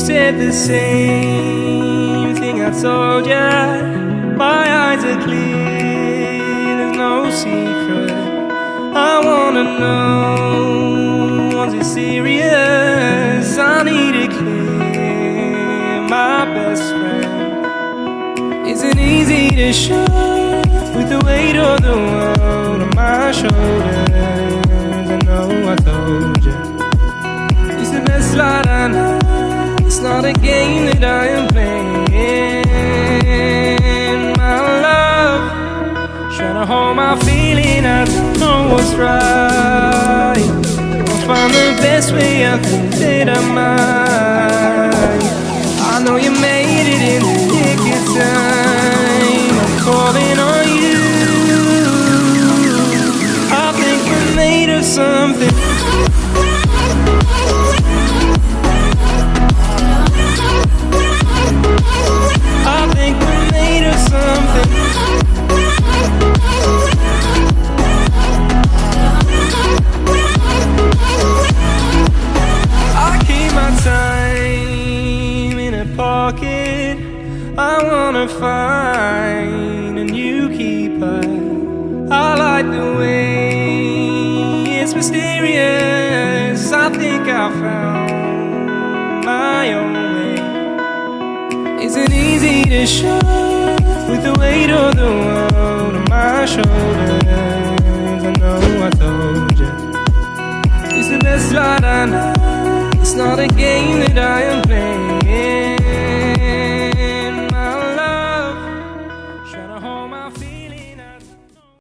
said the same thing I told ya. My eyes are clear, there's no secret. I wanna know, was it serious? I need it clear, my best friend. Isn't easy to show with the weight of the world on my shoulders. I know I told you, it's the best light I know. It's not a game that I am playing. My love, trying to hold my feeling, I don't know what's right. I'll find the best way, I think that I might. I know you made it in the nick of time. I'm calling on you. I think we're made of something. I think we're made of something. I keep my time in a pocket. I wanna find a new keeper. I like the way it's mysterious. I think I found my own way. Isn't easy to show with the weight of the world on my shoulders. I know I told you, it's the best light I know. It's not a game that I am playing.